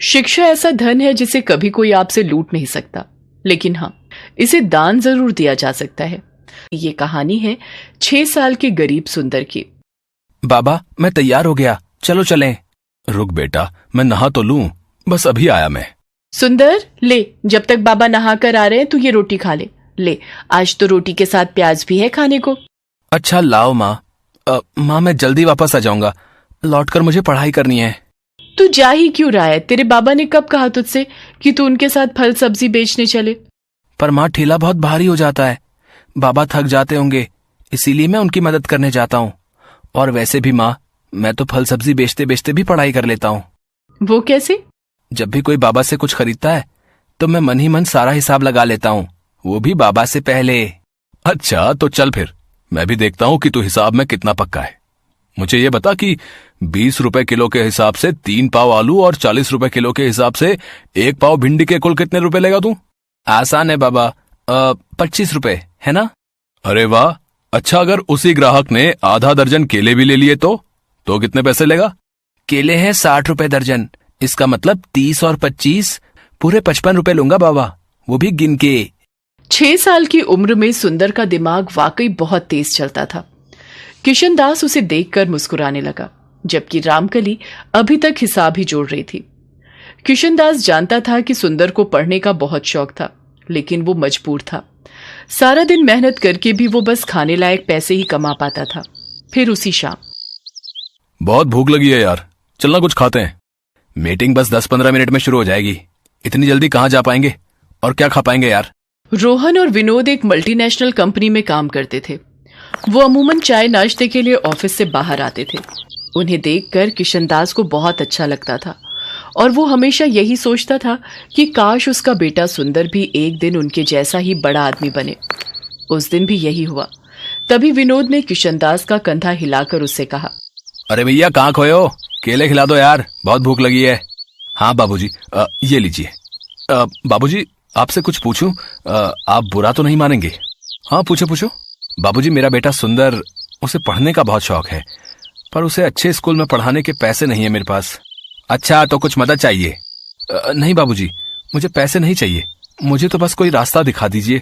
शिक्षा ऐसा धन है जिसे कभी कोई आपसे लूट नहीं सकता, लेकिन हाँ, इसे दान जरूर दिया जा सकता है। ये कहानी है 6 साल के गरीब सुंदर की। बाबा, मैं तैयार हो गया, चलो चलें। रुक बेटा, मैं नहा तो लूं, बस अभी आया मैं। सुंदर, ले, जब तक बाबा नहा कर आ रहे हैं तू ये रोटी खा ले। ले, आज तो रोटी के साथ प्याज भी है खाने को। अच्छा लाओ माँ। माँ, मैं जल्दी वापस आ जाऊंगा, लौटकर मुझे पढ़ाई करनी है। तू जा ही क्यों रहा है? तेरे बाबा ने कब कहा तुझसे कि तू उनके साथ फल सब्जी बेचने चले? पर माँ, ठेला बहुत भारी हो जाता है, बाबा थक जाते होंगे, इसीलिए मैं उनकी मदद करने जाता हूँ। और वैसे भी माँ, मैं तो फल सब्जी बेचते बेचते भी पढ़ाई कर लेता हूँ। वो कैसे? जब भी कोई बाबा से कुछ खरीदता है तो मैं मन ही मन सारा हिसाब लगा लेता हूँ, वो भी बाबा से पहले। अच्छा तो चल फिर, मैं भी देखता हूँ कि तू हिसाब में कितना पक्का है। मुझे ये बता कि 20 रुपए किलो के हिसाब से 3 पाव आलू और 40 रुपए किलो के हिसाब से 1 पाव भिंडी के कुल कितने रुपए लेगा तू? आसान है बाबा, 25 रुपए है ना? अरे वाह, अच्छा अगर उसी ग्राहक ने आधा दर्जन केले भी ले लिए तो कितने पैसे लेगा? केले हैं 60 रुपए दर्जन, इसका मतलब 30 और 25 पूरे 55 रुपए लूंगा बाबा, वो भी गिन के। 6 साल की उम्र में सुंदर का दिमाग वाकई बहुत तेज चलता था। किशनदास उसे देखकर मुस्कुराने लगा, जबकि रामकली अभी तक हिसाब ही जोड़ रही थी। किशनदास जानता था कि सुंदर को पढ़ने का बहुत शौक था, लेकिन वो मजबूर था। सारा दिन मेहनत करके भी वो बस खाने लायक पैसे ही कमा पाता था। फिर उसी शाम, बहुत भूख लगी है यार, चलना कुछ खाते हैं। मीटिंग बस 10-15 मिनट में शुरू हो जाएगी, इतनी जल्दी कहाँ जा पाएंगे और क्या खा पाएंगे यार? रोहन और विनोद एक मल्टीनेशनल कंपनी में काम करते थे। वो अमूमन चाय नाश्ते के लिए ऑफिस से बाहर आते थे। उन्हें देखकर किशनदास को बहुत अच्छा लगता था और वो हमेशा यही सोचता था कि काश उसका बेटा सुंदर भी एक दिन उनके जैसा ही बड़ा आदमी बने। उस दिन भी यही हुआ। तभी विनोद ने किशनदास का कंधा हिलाकर उससे कहा, अरे भैया, कहाँ खोए हो? केले खिला दो यार, बहुत भूख लगी है। हाँ बाबूजी, ये लीजिए। बाबूजी, आपसे कुछ पूछूं? आप बुरा तो नहीं मानेंगे? हाँ पूछो पूछो। बाबूजी, मेरा बेटा सुंदर, उसे पढ़ने का बहुत शौक है, पर उसे अच्छे स्कूल में पढ़ाने के पैसे नहीं है मेरे पास। अच्छा, तो कुछ मदद चाहिए? नहीं बाबूजी, मुझे पैसे नहीं चाहिए, मुझे तो बस कोई रास्ता दिखा दीजिए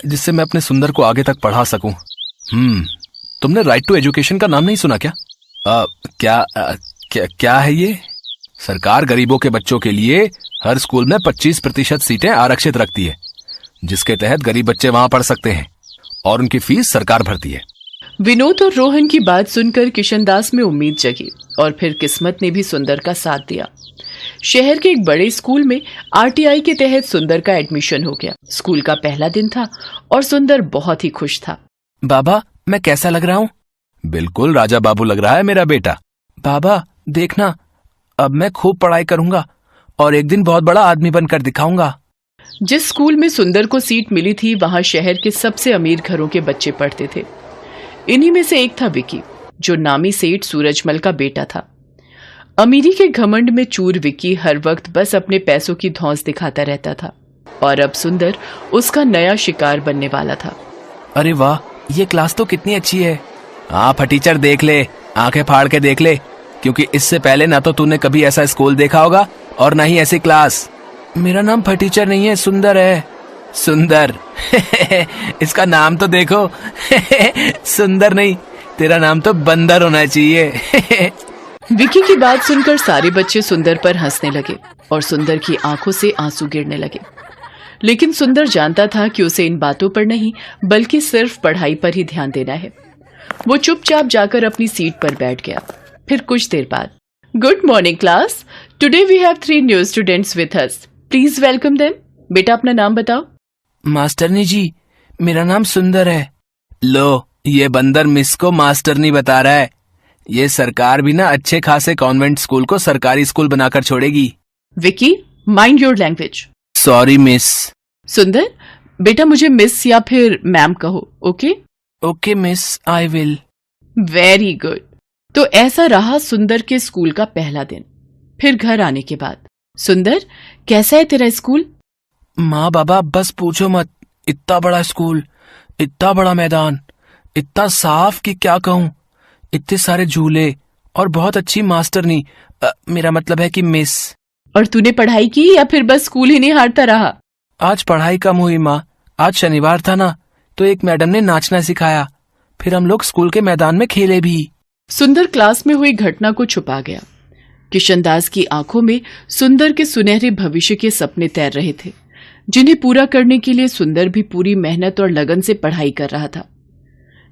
जिससे मैं अपने सुंदर को आगे तक पढ़ा सकूं। तुमने राइट टू एजुकेशन का नाम नहीं सुना क्या? क्या है ये? सरकार गरीबों के बच्चों के लिए हर स्कूल में 25% सीटें आरक्षित रखती है, जिसके तहत गरीब बच्चे वहां पढ़ सकते हैं और उनकी फीस सरकार भरती है। विनोद और रोहन की बात सुनकर किशनदास में उम्मीद जगी और फिर किस्मत ने भी सुंदर का साथ दिया। शहर के एक बड़े स्कूल में आरटीआई के तहत सुंदर का एडमिशन हो गया। स्कूल का पहला दिन था और सुंदर बहुत ही खुश था। बाबा, मैं कैसा लग रहा हूँ? बिल्कुल राजा बाबू लग रहा है मेरा बेटा। बाबा देखना, अब मैं खूब पढ़ाई करूंगा और एक दिन बहुत बड़ा आदमी बनकर दिखाऊंगा। जिस स्कूल में सुंदर को सीट मिली थी वहां शहर के सबसे अमीर घरों के बच्चे पढ़ते थे। इन्हीं में से एक था विकी, जो नामी सेठ सूरजमल का बेटा था। अमीरी के घमंड में चूर विकी हर वक्त बस अपने पैसों की धौंस दिखाता रहता था और अब सुंदर उसका नया शिकार बनने वाला था। अरे वाह, ये क्लास तो कितनी अच्छी है। हाँ फटीचर, देख ले, आंखें फाड़ के देख ले, क्योंकि इससे पहले ना तो तूने कभी ऐसा स्कूल देखा होगा और ना ही ऐसी क्लास। मेरा नाम फटीचर नहीं है, सुंदर है। सुंदर? इसका नाम तो देखो। सुंदर नहीं, तेरा नाम तो बंदर होना चाहिए। विकी की बात सुनकर सारे बच्चे सुंदर पर हंसने लगे और सुंदर की आंखों से आंसू गिरने लगे। लेकिन सुंदर जानता था कि उसे इन बातों पर नहीं बल्कि सिर्फ पढ़ाई पर ही ध्यान देना है। वो चुपचाप जाकर अपनी सीट पर बैठ गया। फिर कुछ देर बाद, good morning class, today we have 3 new students with us, please welcome them. बेटा अपना नाम बताओ। मास्टरनी जी, मेरा नाम सुंदर है। लो, ये बंदर मिस को मास्टरनी बता रहा है। ये सरकार भी ना अच्छे खासे कॉन्वेंट स्कूल को सरकारी स्कूल बनाकर छोड़ेगी। Vicky, mind your language. Sorry miss. सुंदर, बेटा मुझे मिस या फिर मैम कहो, okay? Okay miss, I will. Very good. तो ऐसा रहा सुंदर के स्कूल का पहला दिन। फिर घर आने के बाद, सुंदर कैसा है तेरा स्कूल? माँ बाबा बस पूछो मत, इतना बड़ा स्कूल, इतना बड़ा मैदान, इतना साफ कि क्या कहूँ, इतने सारे झूले और बहुत अच्छी मास्टरनी, मेरा मतलब है कि मिस। और तूने पढ़ाई की या फिर बस स्कूल ही नहीं हारता रहा? आज पढ़ाई कम हुई माँ। आज शनिवार था ना, तो एक मैडम ने नाचना सिखाया। फिर हम लोग स्कूल के मैदान में खेले भी। सुंदर क्लास में हुई घटना को छुपा गया। किशनदास की आंखों में सुंदर के सुनहरे भविष्य के सपने तैर रहे थे, जिन्हें पूरा करने के लिए सुंदर भी पूरी मेहनत और लगन से पढ़ाई कर रहा था।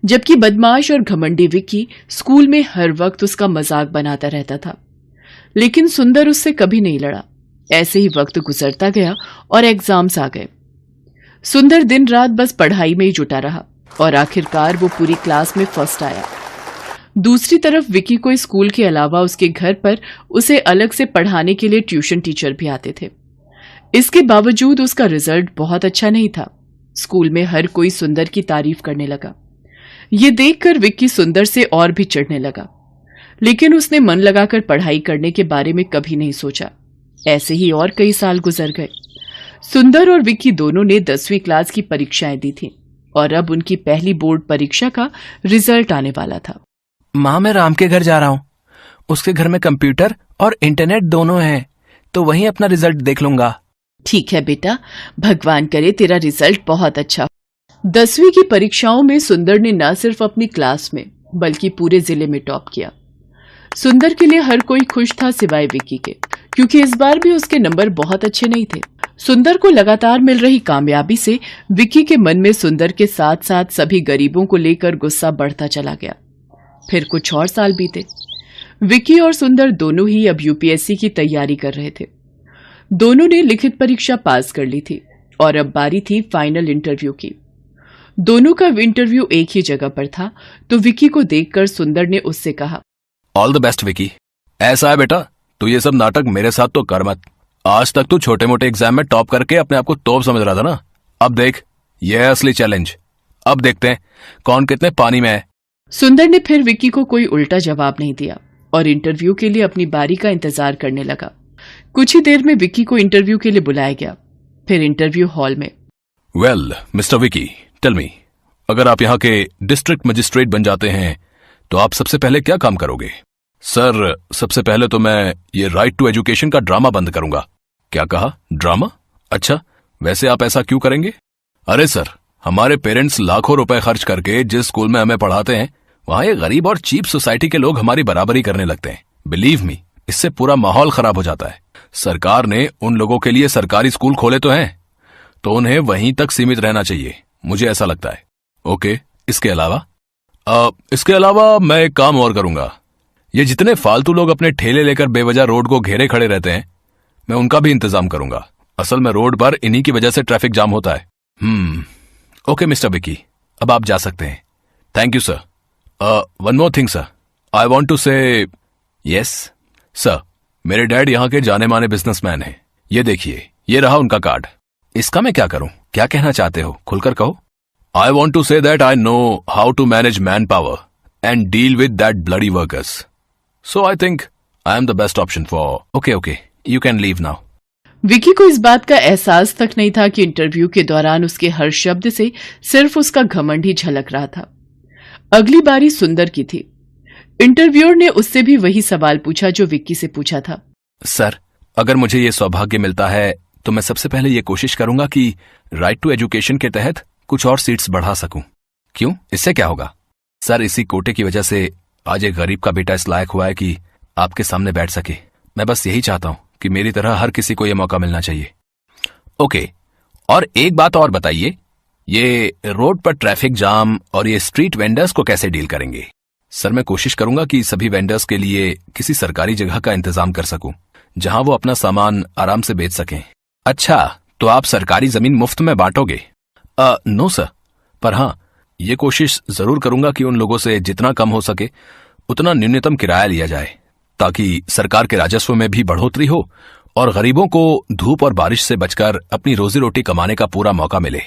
जबकि बदमाश और घमंडी विक्की स्कूल में हर वक्त उसका मजाक बनाता रहता था, लेकिन सुंदर उससे कभी नहीं लड़ा। ऐसे ही वक्त गुजरता गया और एग्जाम्स आ गए। सुंदर दिन रात बस पढ़ाई में ही जुटा रहा और आखिरकार वो पूरी क्लास में फर्स्ट आया। दूसरी तरफ विक्की को स्कूल के अलावा उसके घर पर उसे अलग से पढ़ाने के लिए ट्यूशन टीचर भी आते थे। इसके बावजूद उसका रिजल्ट बहुत अच्छा नहीं था। स्कूल में हर कोई सुंदर की तारीफ करने लगा। ये देखकर विक्की सुंदर से और भी चिढ़ने लगा, लेकिन उसने मन लगाकर पढ़ाई करने के बारे में कभी नहीं सोचा। ऐसे ही और कई साल गुजर गए। सुंदर और विक्की दोनों ने 10वीं क्लास की परीक्षाएं दी थी और अब उनकी पहली बोर्ड परीक्षा का रिजल्ट आने वाला था। माँ, मैं राम के घर जा रहा हूँ। उसके घर में कंप्यूटर और इंटरनेट दोनों हैं, तो वहीं अपना रिजल्ट देख लूंगा। ठीक है बेटा, भगवान करे तेरा रिजल्ट बहुत अच्छा हो। 10वीं की परीक्षाओं में सुंदर ने न सिर्फ अपनी क्लास में बल्कि पूरे जिले में टॉप किया। सुंदर के लिए हर कोई खुश था सिवाय विक्की के, क्योंकि इस बार भी उसके नंबर बहुत अच्छे नहीं थे। सुंदर को लगातार मिल रही कामयाबी से विक्की के मन में सुंदर के साथ साथ सभी गरीबों को लेकर गुस्सा बढ़ता चला गया। फिर कुछ और साल बीते। विक्की और सुंदर दोनों ही अब यूपीएससी की तैयारी कर रहे थे। दोनों ने लिखित परीक्षा पास कर ली थी और अब बारी थी फाइनल इंटरव्यू की। दोनों का इंटरव्यू एक ही जगह पर था, तो विक्की को देखकर सुंदर ने उससे कहा, ऑल द बेस्ट विक्की। ऐसा है बेटा, तू ये सब नाटक मेरे साथ तो कर मत। आज तक तू छोटे मोटे एग्जाम में टॉप करके अपने आप को तोप समझ रहा था ना। अब देख, ये है असली चैलेंज। अब देखते हैं कौन कितने पानी में है। सुंदर ने फिर विक्की को कोई उल्टा जवाब नहीं दिया और इंटरव्यू के लिए अपनी बारी का इंतजार करने लगा। कुछ ही देर में विक्की को इंटरव्यू के लिए बुलाया गया। फिर इंटरव्यू हॉल में, well mister Vicky, tell me, अगर आप यहाँ के डिस्ट्रिक्ट मजिस्ट्रेट बन जाते हैं तो आप सबसे पहले क्या काम करोगे? सर, सबसे पहले तो मैं ये राइट टू एजुकेशन का ड्रामा बंद करूंगा। क्या कहा? ड्रामा? अच्छा, वैसे आप ऐसा क्यों करेंगे? अरे सर, हमारे पेरेंट्स लाखों रुपए खर्च करके जिस स्कूल में हमें पढ़ाते हैं, वहां ये गरीब और चीप सोसाइटी के लोग हमारी बराबरी करने लगते हैं। बिलीव मी, इससे पूरा माहौल खराब हो जाता है। सरकार ने उन लोगों के लिए सरकारी स्कूल खोले तो हैं, तो उन्हें वहीं तक सीमित रहना चाहिए, मुझे ऐसा लगता है। ओके, इसके अलावा मैं एक काम और करूंगा। ये जितने फालतू लोग अपने ठेले लेकर बेवजह रोड को घेरे खड़े रहते हैं, मैं उनका भी इंतजाम करूंगा। असल में रोड पर इन्हीं की वजह से ट्रैफिक जाम होता है। ओके मिस्टर विक्की, अब आप जा सकते हैं। Thank you sir. One more thing sir, I want to say. Yes sir, मेरे डैड यहाँ के जाने माने बिजनेसमैन हैं। ये देखिए, ये रहा उनका कार्ड। इसका मैं क्या करूं? क्या कहना चाहते हो? खुलकर कहो। I want to say that I know how to manage manpower and deal with that bloody workers. So I think I am the best option for. Okay, you can leave now. Vicky को इस बात का एहसास तक नहीं था कि interview के दौरान उसके हर शब्द से सिर्फ उसका घमंड ही झलक रहा था। अगली बारी सुंदर की थी। इंटरव्यूअर ने उससे भी वही सवाल पूछा जो विक्की से पूछा था। सर, अगर मुझे ये सौभाग्य मिलता है तो मैं सबसे पहले ये कोशिश करूंगा कि राइट टू एजुकेशन के तहत कुछ और सीट्स बढ़ा सकूं। क्यों? इससे क्या होगा? सर, इसी कोटे की वजह से आज एक गरीब का बेटा इस लायक हुआ है कि आपके सामने बैठ सके। मैं बस यही चाहता हूं कि मेरी तरह हर किसी को यह मौका मिलना चाहिए। ओके, और एक बात और बताइए, ये रोड पर ट्रैफिक जाम और ये स्ट्रीट वेंडर्स को कैसे डील करेंगे? सर, मैं कोशिश करूंगा कि सभी वेंडर्स के लिए किसी सरकारी जगह का इंतजाम कर सकूं, जहां वो अपना सामान आराम से बेच सकें। अच्छा, तो आप सरकारी जमीन मुफ्त में बांटोगे? नो सर, पर हाँ, ये कोशिश जरूर करूंगा कि उन लोगों से जितना कम हो सके उतना न्यूनतम किराया लिया जाए, ताकि सरकार के राजस्व में भी बढ़ोतरी हो और गरीबों को धूप और बारिश से बचकर अपनी रोजी रोटी कमाने का पूरा मौका मिले।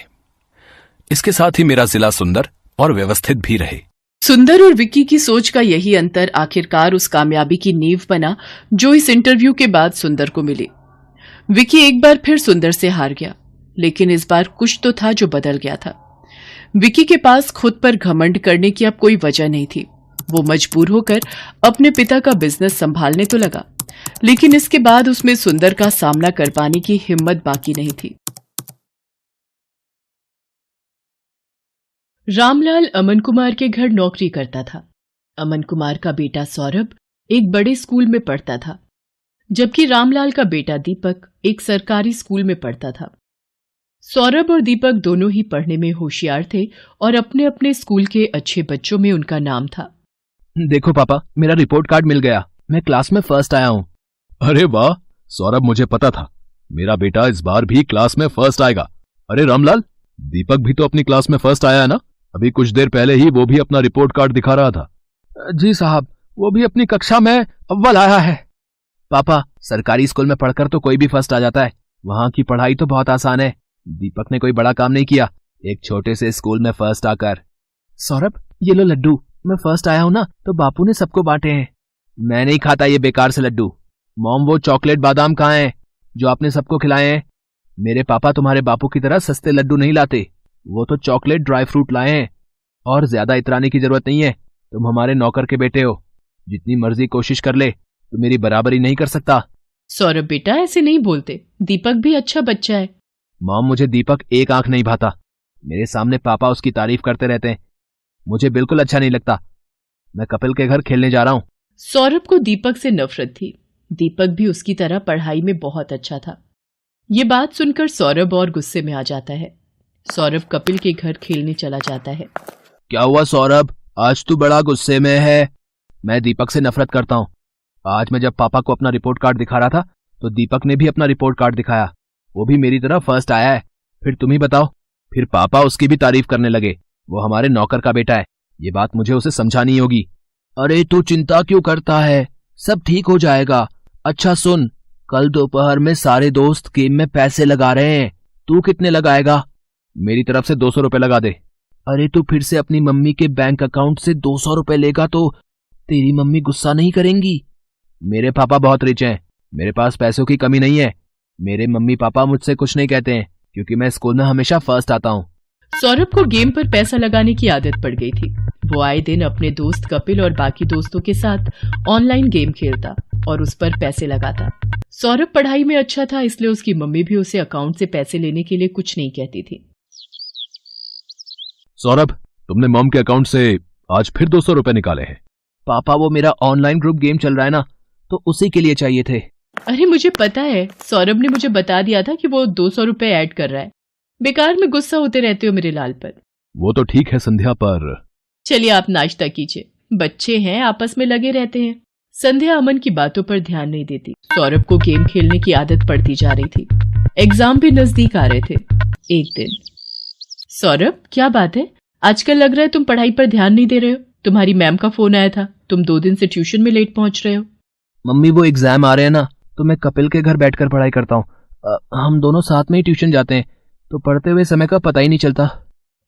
इसके साथ ही मेरा जिला सुंदर और व्यवस्थित भी रहे। सुंदर और विक्की की सोच का यही अंतर आखिरकार उस कामयाबी की नींव बना जो इस इंटरव्यू के बाद सुंदर को मिली। विक्की एक बार फिर सुंदर से हार गया, लेकिन इस बार कुछ तो था जो बदल गया था। विक्की के पास खुद पर घमंड करने की अब कोई वजह नहीं थी। वो मजबूर होकर अपने पिता का बिजनेस संभालने तो लगा, लेकिन इसके बाद उसमें सुंदर का सामना कर पाने की हिम्मत बाकी नहीं थी। रामलाल अमन कुमार के घर नौकरी करता था। अमन कुमार का बेटा सौरभ एक बड़े स्कूल में पढ़ता था, जबकि रामलाल का बेटा दीपक एक सरकारी स्कूल में पढ़ता था। सौरभ और दीपक दोनों ही पढ़ने में होशियार थे और अपने अपने स्कूल के अच्छे बच्चों में उनका नाम था। देखो पापा, मेरा रिपोर्ट कार्ड मिल गया, मैं क्लास में फर्स्ट आया हूँ। अरे वाह सौरभ, मुझे पता था मेरा बेटा इस बार भी क्लास में फर्स्ट आएगा। अरे रामलाल, दीपक भी तो अपनी क्लास में फर्स्ट आया है ना? अभी कुछ देर पहले ही वो भी अपना रिपोर्ट कार्ड दिखा रहा था। जी साहब, वो भी अपनी कक्षा में अव्वल आया है। पापा, सरकारी स्कूल में पढ़कर तो कोई भी फर्स्ट आ जाता है, वहां की पढ़ाई तो बहुत आसान है। दीपक ने कोई बड़ा काम नहीं किया एक छोटे से स्कूल में फर्स्ट आकर। सौरभ, ये लो लड्डू, मैं फर्स्ट आया हूं ना तो बापू ने सबको बांटे हैं। मैं नहीं खाता ये बेकार से लड्डू। मॉम, वो चॉकलेट बादाम कहाँ हैं जो आपने सबको खिलाए हैं? मेरे पापा तुम्हारे बापू की तरह सस्ते लड्डू नहीं लाते, वो तो चॉकलेट ड्राई फ्रूट लाए हैं। और ज्यादा इतराने की जरूरत नहीं है, तुम हमारे नौकर के बेटे हो, जितनी मर्जी कोशिश कर ले तो मेरी बराबरी नहीं कर सकता। सौरभ बेटा, ऐसे नहीं बोलते, दीपक भी अच्छा बच्चा है। मॉम, मुझे दीपक एक आंख नहीं भाता, मेरे सामने पापा उसकी तारीफ करते रहते हैं, मुझे बिल्कुल अच्छा नहीं लगता। मैं कपिल के घर खेलने जा रहा हूँ। सौरभ को दीपक से नफरत थी। दीपक भी उसकी तरह पढ़ाई में बहुत अच्छा था। ये बात सुनकर सौरभ और गुस्से में आ जाता है। सौरभ कपिल के घर खेलने चला जाता है। क्या हुआ सौरभ, आज तू बड़ा गुस्से में है? मैं दीपक से नफरत करता हूँ। आज मैं जब पापा को अपना रिपोर्ट कार्ड दिखा रहा था तो दीपक ने भी अपना रिपोर्ट कार्ड दिखाया, वो भी मेरी तरह फर्स्ट आया है। फिर तुम ही बताओ, फिर पापा उसकी भी तारीफ करने लगे, वो हमारे नौकर का बेटा है, ये बात मुझे उसे समझानी होगी। अरे तू चिंता क्यों करता है, सब ठीक हो जाएगा। अच्छा सुन, कल दोपहर में सारे दोस्त गेम में पैसे लगा रहे हैं, तू कितने लगाएगा? मेरी तरफ से 200 रुपए लगा दे। अरे तू फिर से अपनी मम्मी के बैंक अकाउंट से 200 रुपए लेगा तो तेरी मम्मी गुस्सा नहीं करेंगी? मेरे पापा बहुत रिच हैं, मेरे पास पैसों की कमी नहीं है। मेरे मम्मी पापा मुझसे कुछ नहीं कहते हैं क्योंकि मैं स्कूल में हमेशा फर्स्ट आता हूँ। सौरभ को गेम पर पैसा लगाने की आदत पड़ गई थी। वो आए दिन अपने दोस्त कपिल और बाकी दोस्तों के साथ ऑनलाइन गेम खेलता और उस पर पैसे लगाता। सौरभ पढ़ाई में अच्छा था, इसलिए उसकी मम्मी भी उसे अकाउंट से पैसे लेने के लिए कुछ नहीं कहती थी। सौरभ, तुमने मॉम के अकाउंट से आज फिर 200 रुपए निकाले हैं। पापा, वो मेरा ऑनलाइन ग्रुप गेम चल रहा है ना, तो उसी के लिए चाहिए थे। अरे मुझे पता है, सौरभ ने मुझे बता दिया था कि वो 200 रुपए ऐड कर रहा है। बेकार में गुस्सा होते रहते हो मेरे लाल पर। वो तो ठीक है संध्या, पर चलिए आप नाश्ता कीजिए, बच्चे हैं आपस में लगे रहते हैं। संध्या अमन की बातों पर ध्यान नहीं देती। सौरभ को गेम खेलने की आदत पड़ती जा रही थी। एग्जाम भी नजदीक आ रहे थे। एक दिन, सौरभ क्या बात है, आजकल लग रहा है तुम पढ़ाई पर ध्यान नहीं दे रहे हो। तुम्हारी मैम का फोन आया था, तुम 2 दिन से ट्यूशन में लेट पहुंच रहे हो। मम्मी, वो एग्जाम आ रहे हैं ना, तो मैं कपिल के घर बैठकर पढ़ाई करता हूँ। हम दोनों साथ में ही ट्यूशन जाते हैं, तो पढ़ते हुए समय का पता ही नहीं चलता।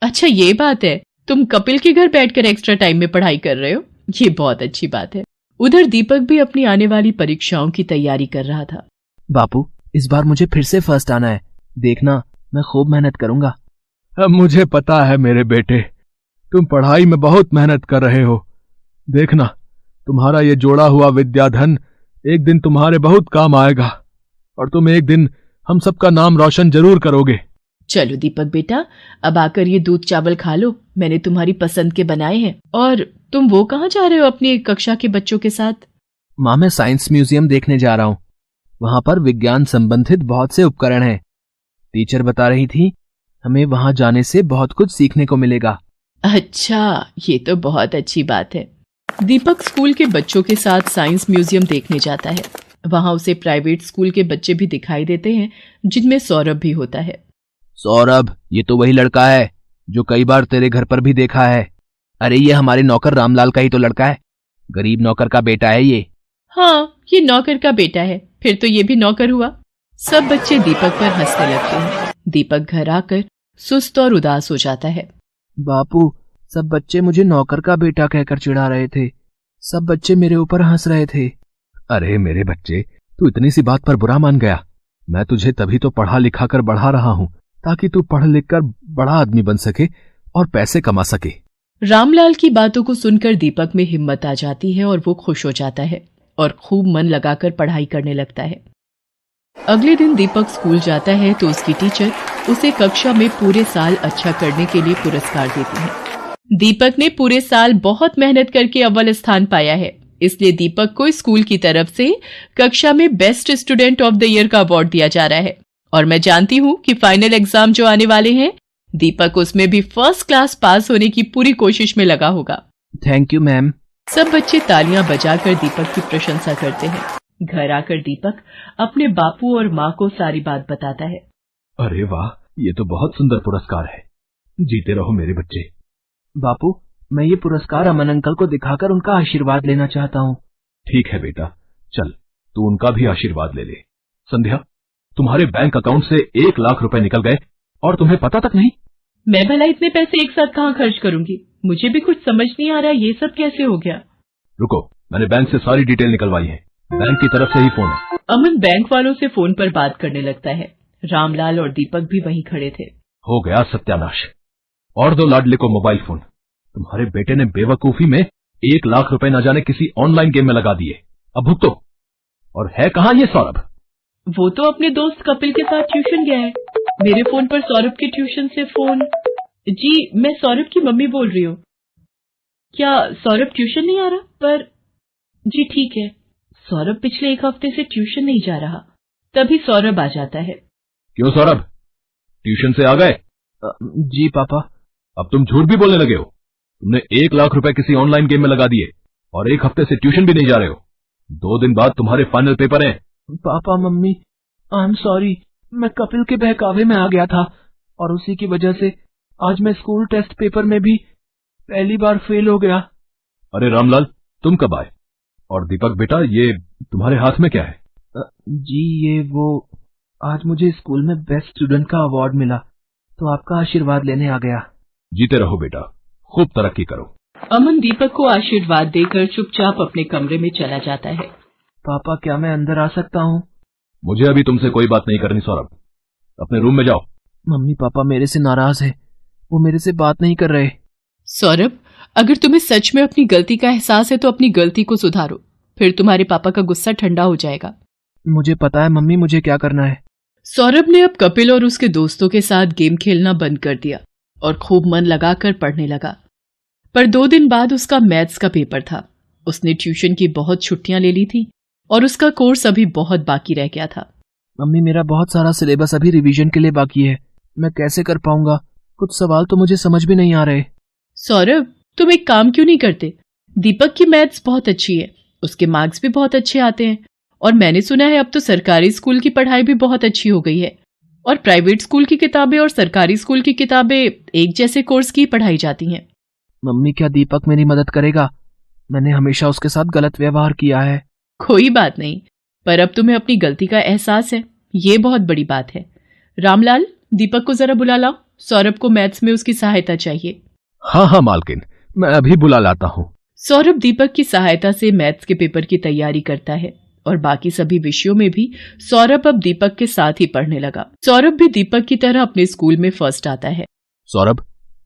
अच्छा ये बात है, तुम कपिल के घर बैठकर एक्स्ट्रा टाइम में पढ़ाई कर रहे हो, ये बहुत अच्छी बात है। उधर दीपक भी अपनी आने वाली परीक्षाओं की तैयारी कर रहा था। बापू, इस बार मुझे फिर से फर्स्ट आना है, देखना मैं खूब मेहनत करूंगा। मुझे पता है मेरे बेटे, तुम पढ़ाई में बहुत मेहनत कर रहे हो। देखना, तुम्हारा ये जोड़ा हुआ विद्याधन एक दिन तुम्हारे बहुत काम आएगा और तुम एक दिन हम सबका नाम रोशन जरूर करोगे। चलो दीपक बेटा, अब आकर ये दूध चावल खा लो, मैंने तुम्हारी पसंद के बनाए हैं। और तुम वो कहाँ जा रहे हो अपनी कक्षा के बच्चों के साथ? माँ, मैं साइंस म्यूजियम देखने जा रहा हूँ, वहां पर विज्ञान संबंधित बहुत से उपकरण हैं। टीचर बता रही थी हमें वहां जाने से बहुत कुछ सीखने को मिलेगा। अच्छा, ये तो बहुत अच्छी बात है। दीपक स्कूल के बच्चों के साथ साइंस म्यूजियम देखने जाता है। वहां उसे प्राइवेट स्कूल के बच्चे भी दिखाई देते हैं, जिनमें सौरभ भी होता है। सौरभ, ये तो वही लड़का है जो कई बार तेरे घर पर भी देखा है। अरे ये हमारे नौकर रामलाल का ही तो लड़का है, गरीब नौकर का बेटा है ये। हाँ, ये नौकर का बेटा है, फिर तो ये भी नौकर हुआ। सब बच्चे दीपक पर हंसने लगते हैं। दीपक घर आकर सुस्त और उदास हो जाता है। बापू, सब बच्चे मुझे नौकर का बेटा कहकर चिढ़ा रहे थे, सब बच्चे मेरे ऊपर हंस रहे थे। अरे मेरे बच्चे, तू इतनी सी बात पर बुरा मान गया? मैं तुझे तभी तो पढ़ा लिखा कर बढ़ा रहा हूँ ताकि तू पढ़ लिख कर बड़ा आदमी बन सके और पैसे कमा सके। रामलाल की बातों को सुनकर दीपक में हिम्मत आ जाती है और वो खुश हो जाता है और खूब मन लगाकर पढ़ाई करने लगता है। अगले दिन दीपक स्कूल जाता है तो उसकी टीचर उसे कक्षा में पूरे साल अच्छा करने के लिए पुरस्कार देती है। दीपक ने पूरे साल बहुत मेहनत करके अव्वल स्थान पाया है, इसलिए दीपक को स्कूल की तरफ से कक्षा में best student of the year का अवार्ड दिया जा रहा है। और मैं जानती हूँ कि फाइनल एग्जाम जो आने वाले हैं, दीपक उसमें भी फर्स्ट क्लास पास होने की पूरी कोशिश में लगा होगा। Thank you ma'am. सब बच्चे तालियां बजाकर दीपक की प्रशंसा करते हैं। घर आकर दीपक अपने बापू और माँ को सारी बात बताता है। अरे वाह, ये तो बहुत सुंदर पुरस्कार है। जीते रहो मेरे बच्चे। बापू, मैं ये पुरस्कार अमन अंकल को दिखाकर उनका आशीर्वाद लेना चाहता हूँ। ठीक है बेटा, चल तू उनका भी आशीर्वाद ले ले। संध्या, तुम्हारे बैंक अकाउंट से 1 लाख रुपए निकल गए और तुम्हें पता तक नहीं। मैं भला इतने पैसे एक साथ कहाँ खर्च करूंगी? मुझे भी कुछ समझ नहीं आ रहा ये सब कैसे हो गया। रुको, मैंने बैंक से सारी डिटेल निकलवाई है। बैंक की तरफ से ही फोन है। अमन बैंक वालों से फोन पर बात करने लगता है। रामलाल और दीपक भी वहीं खड़े थे। हो गया सत्यानाश। और दो लाडले को मोबाइल फोन। तुम्हारे बेटे ने बेवकूफी में 1 लाख रुपए न जाने किसी ऑनलाइन गेम में लगा दिए। अब भुगतो। और है कहाँ ये सौरभ? वो तो अपने दोस्त कपिल के साथ ट्यूशन गया है। मेरे फोन पर सौरभ के ट्यूशन से फोन। जी, मैं सौरभ की मम्मी बोल रही हूँ। क्या सौरभ ट्यूशन नहीं आ रहा? पर जी ठीक है, सौरभ पिछले 1 हफ्ते से ट्यूशन नहीं जा रहा। तभी सौरभ आ जाता है। क्यों सौरभ, ट्यूशन से आ गए? जी पापा। अब तुम झूठ भी बोलने लगे हो। तुमने 1 लाख रुपए किसी ऑनलाइन गेम में लगा दिए और 1 हफ्ते से ट्यूशन भी नहीं जा रहे हो। 2 दिन बाद तुम्हारे फाइनल पेपर हैं। Papa mummy, I am sorry. मैं कपिल के बहकावे में आ गया था और उसी की वजह से आज मैं स्कूल टेस्ट पेपर में भी पहली बार फेल हो गया। अरे रामलाल, तुम कब आए? और दीपक बेटा, ये तुम्हारे हाथ में क्या है? जी ये वो, आज मुझे स्कूल में बेस्ट स्टूडेंट का अवार्ड मिला तो आपका आशीर्वाद लेने आ गया। जीते रहो बेटा, खूब तरक्की करो। अमन दीपक को आशीर्वाद देकर चुपचाप अपने कमरे में चला जाता है। पापा, क्या मैं अंदर आ सकता हूँ? मुझे अभी तुमसे कोई बात नहीं करनी सौरभ, अपने रूम में जाओ। मम्मी पापा मेरे से नाराज है, वो मेरे से बात नहीं कर रहे। सौरभ, अगर तुम्हें सच में अपनी गलती का एहसास है तो अपनी गलती को सुधारो, फिर तुम्हारे पापा का गुस्सा ठंडा हो जाएगा। मुझे पता है मम्मी, मुझे क्या करना है। सौरभ ने अब कपिल और उसके दोस्तों के साथ गेम खेलना बंद कर दिया और खूब मन लगाकर पढ़ने लगा। पर 2 दिन बाद उसका मैथ्स का पेपर था। उसने ट्यूशन की बहुत छुट्टियां ले ली थी और उसका कोर्स अभी बहुत बाकी रह गया था। मम्मी, मेरा बहुत सारा सिलेबस अभी रिवीजन के लिए बाकी है, मैं कैसे कर पाऊंगा? कुछ सवाल तो मुझे समझ भी नहीं आ रहे। सौरभ, तुम एक काम क्यों नहीं करते? दीपक की मैथ्स बहुत अच्छी है, उसके मार्क्स भी बहुत अच्छे आते हैं और मैंने सुना है अब तो सरकारी स्कूल की पढ़ाई भी बहुत अच्छी हो गई है और प्राइवेट स्कूल की किताबें और सरकारी स्कूल की किताबें एक जैसे कोर्स की पढ़ाई जाती हैं। मम्मी, क्या दीपक मेरी मदद करेगा? मैंने हमेशा उसके साथ गलत व्यवहार किया है। कोई बात नहीं, पर अब तुम्हें अपनी गलती का एहसास है, ये बहुत बड़ी बात है। रामलाल, दीपक को जरा बुला लाओ, सौरभ को मैथ्स में उसकी सहायता चाहिए। हाँ हाँ मालकिन, मैं अभी बुला लाता हूँ। सौरभ दीपक की सहायता से मैथ्स के पेपर की तैयारी करता है और बाकी सभी विषयों में भी सौरभ अब दीपक के साथ ही पढ़ने लगा। सौरभ भी दीपक की तरह अपने स्कूल में फर्स्ट आता है। सौरभ,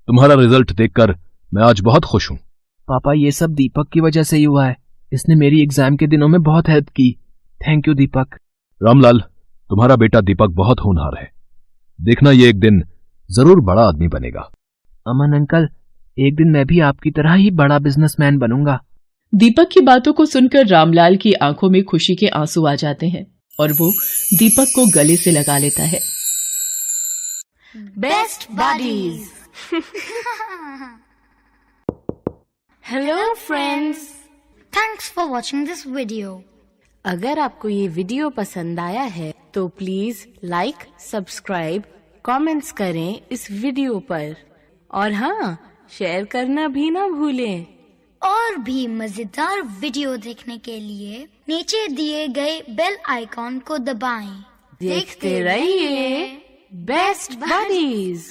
तुम्हारा रिजल्ट देखकर मैं आज बहुत खुश हूँ। पापा, ये सब दीपक की वजह से ही हुआ है, इसने मेरी एग्जाम के दिनों में बहुत हेल्प की। थैंक यू दीपक। रामलाल, तुम्हारा बेटा दीपक बहुत होनहार है, देखना ये एक दिन जरूर बड़ा आदमी बनेगा। अमन अंकल, एक दिन मैं भी आपकी तरह ही बड़ा बिजनेसमैन बनूंगा। दीपक की बातों को सुनकर रामलाल की आंखों में खुशी के आंसू आ जाते हैं और वो दीपक को गले से लगा लेता है। Best buddies. Hello friends, thanks for watching this video. अगर आपको ये वीडियो पसंद आया है तो प्लीज लाइक, सब्सक्राइब, कमेंट्स करें इस वीडियो पर और हाँ, शेयर करना भी ना भूलें। और भी मजेदार वीडियो देखने के लिए नीचे दिए गए बेल आइकॉन को दबाएं। देखते रहिए बेस्ट बडीज।